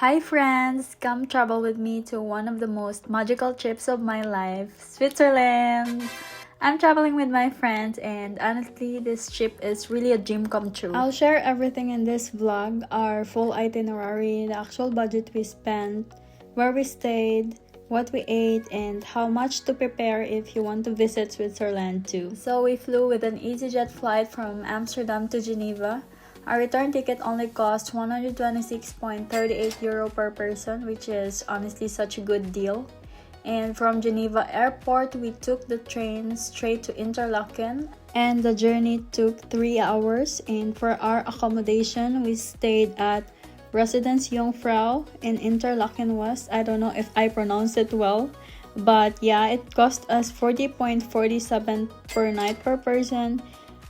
Hi friends! Come travel with me to one of the most magical trips of my life, Switzerland! I'm traveling with my friends and honestly this trip is really a dream come true. I'll share everything in this vlog, our full itinerary, the actual budget we spent, where we stayed, what we ate, and how much to prepare if you want to visit Switzerland too. So we flew with an EasyJet flight from Amsterdam to Geneva. Our return ticket only cost 126.38 euro per person, which is honestly such a good deal. And from Geneva Airport, we took the train straight to Interlaken, and the journey took 3 hours. And for our accommodation, we stayed at Residence Jungfrau in Interlaken West. I don't know if I pronounced it well, but yeah, it cost us 40.47 per night per person.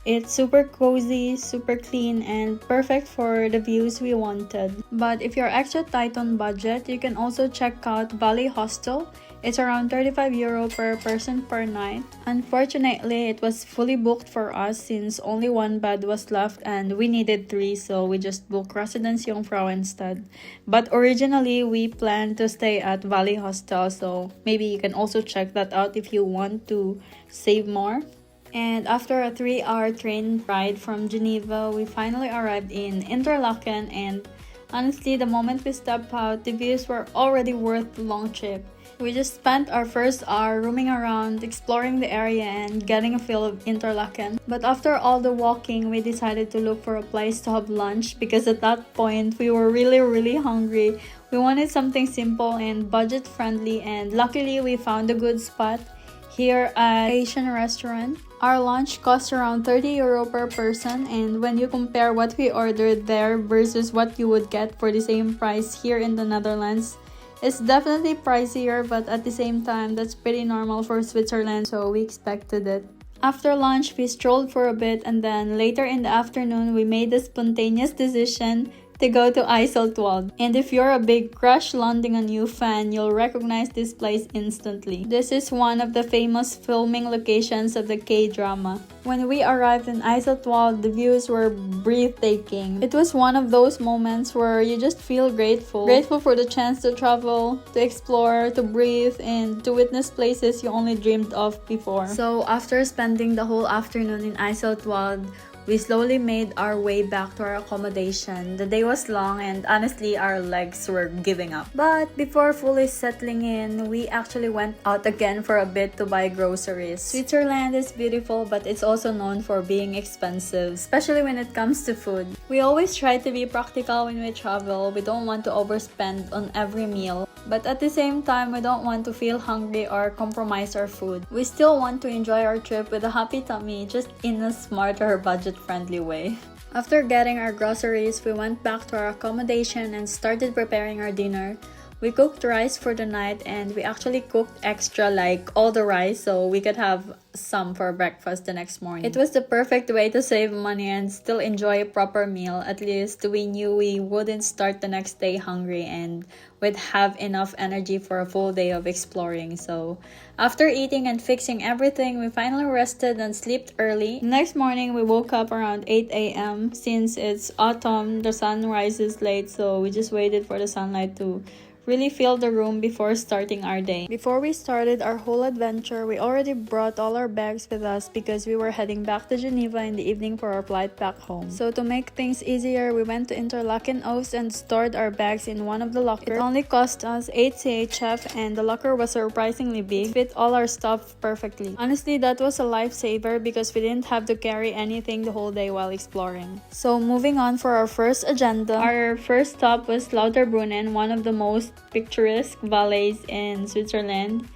It's super cozy, super clean, and perfect for the views we wanted. But if you're extra tight on budget, you can also check out Valley Hostel. It's around 35 euro per person per night. Unfortunately, it was fully booked for us since only one bed was left and we needed 3, so we just booked Residence Jungfrau instead. But originally, we planned to stay at Valley Hostel, so maybe you can also check that out if you want to save more. And after a 3-hour train ride from Geneva, we finally arrived in Interlaken, and honestly, the moment we stepped out, the views were already worth the long trip. We just spent our first hour roaming around, exploring the area and getting a feel of Interlaken. But after all the walking, we decided to look for a place to have lunch because at that point, we were really hungry. We wanted something simple and budget friendly, and luckily we found a good spot here at Asian restaurant. Our lunch cost around 30 euro per person, and when you compare what we ordered there versus what you would get for the same price here in the Netherlands, it's definitely pricier, but at the same time, that's pretty normal for Switzerland, so we expected it. After lunch, we strolled for a bit, and then later in the afternoon, we made the spontaneous decision to go to Eiseltwald. And if you're a big Crash Landing on You fan, you'll recognize this place instantly. This is one of the famous filming locations of the K-drama. When we arrived in Eiseltwald, the views were breathtaking. It was one of those moments where you just feel grateful. Grateful for the chance to travel, to explore, to breathe, and to witness places you only dreamed of before. So after spending the whole afternoon in Eiseltwald, we slowly made our way back to our accommodation. The day was long and honestly our legs were giving up. But before fully settling in, we actually went out again for a bit to buy groceries. Switzerland is beautiful, but it's also known for being expensive, especially when it comes to food. We always try to be practical when we travel. We don't want to overspend on every meal, but at the same time, we don't want to feel hungry or compromise our food. We still want to enjoy our trip with a happy tummy, just in a smarter, budget-friendly way. After getting our groceries, we went back to our accommodation and started preparing our dinner. We cooked rice for the night, and we actually cooked extra, like all the rice, so we could have some for breakfast the next morning. It was the perfect way to save money and still enjoy a proper meal. At least we knew we wouldn't start the next day hungry and would have enough energy for a full day of exploring. So after eating and fixing everything, we finally rested and slept early. Next morning, we woke up around 8 a.m. Since it's autumn, the sun rises late, so we just waited for the sunlight to really fill the room before starting our day. Before we started our whole adventure, we already brought all our bags with us because we were heading back to Geneva in the evening for our flight back home. So to make things easier, we went to Interlaken Oost and stored our bags in one of the lockers. It only cost us 8 CHF and the locker was surprisingly big. It fit all our stuff perfectly. Honestly, that was a lifesaver because we didn't have to carry anything the whole day while exploring. So moving on for our first agenda, our first stop was Lauterbrunnen, one of the most picturesque valleys in Switzerland.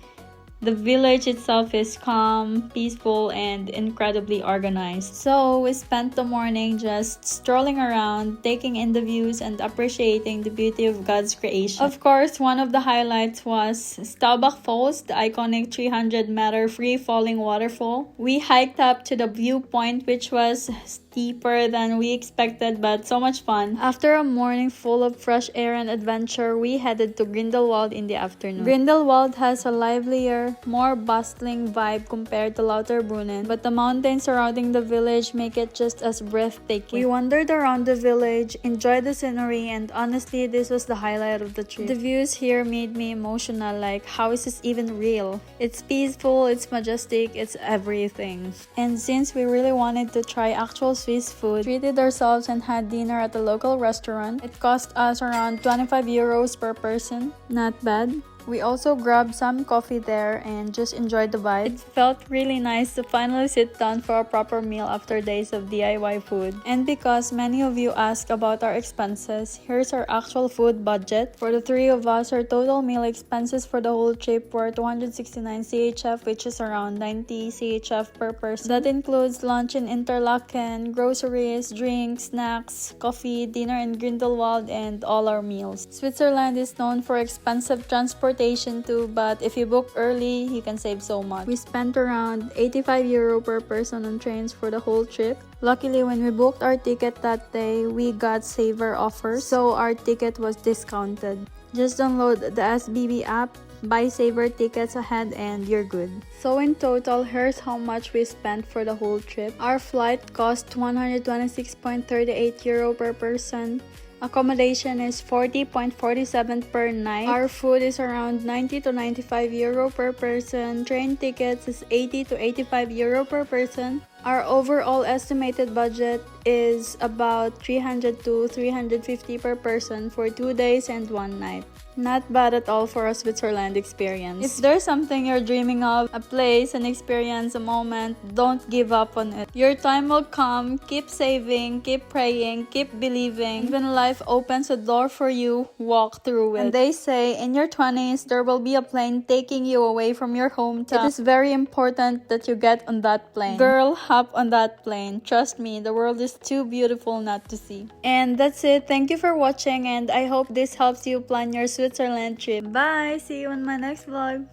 The village itself is calm, peaceful, and incredibly organized. So we spent the morning just strolling around, taking in the views and appreciating the beauty of God's creation. Of course, one of the highlights was Staubach Falls, the iconic 300-meter free-falling waterfall. We hiked up to the viewpoint, which was steeper than we expected, but so much fun. After a morning full of fresh air and adventure, we headed to Grindelwald in the afternoon. Grindelwald has a livelier, quieter, more bustling vibe compared to Lauterbrunnen, but the mountains surrounding the village make it just as breathtaking. We wandered around the village, enjoyed the scenery, and honestly, this was the highlight of the trip. The views here made me emotional, like, how is this even real? It's peaceful, it's majestic, it's everything. And since we really wanted to try actual Swiss food, treated ourselves and had dinner at a local restaurant. It cost us around 25 euros per person. Not bad. We also grabbed some coffee there and just enjoyed the vibe. It felt really nice to finally sit down for a proper meal after days of DIY food. And because many of you asked about our expenses, here's our actual food budget. For the three of us, our total meal expenses for the whole trip were 269 CHF, which is around 90 CHF per person. That includes lunch in Interlaken, groceries, drinks, snacks, coffee, dinner in Grindelwald, and all our meals. Switzerland is known for expensive transportation too, but if you book early, you can save so much. We spent around 85 euro per person on trains for the whole trip. Luckily, when we booked our ticket that day, we got saver offers, so our ticket was discounted. Just download the SBB app, buy saver tickets ahead, and you're good. So in total, here's how much we spent for the whole trip. Our flight cost 126.38 euro per person. Accommodation is 40.47 per night. Our food is around 90 to 95 euro per person. Train tickets is 80 to 85 euro per person. Our overall estimated budget is about 300 to 350 per person for 2 days and 1 night. Not bad at all for a Switzerland experience. If there's something you're dreaming of, a place, an experience, a moment, don't give up on it. Your time will come. Keep saving, keep praying, keep believing. When life opens a door for you, walk through it. And they say in your 20s, there will be a plane taking you away from your hometown. It is very important that you get on that plane. Girl, hop on that plane. Trust me, the world is too beautiful not to see. And that's it. Thank you for watching, and I hope this helps you plan your Switzerland trip. Bye! See you in my next vlog.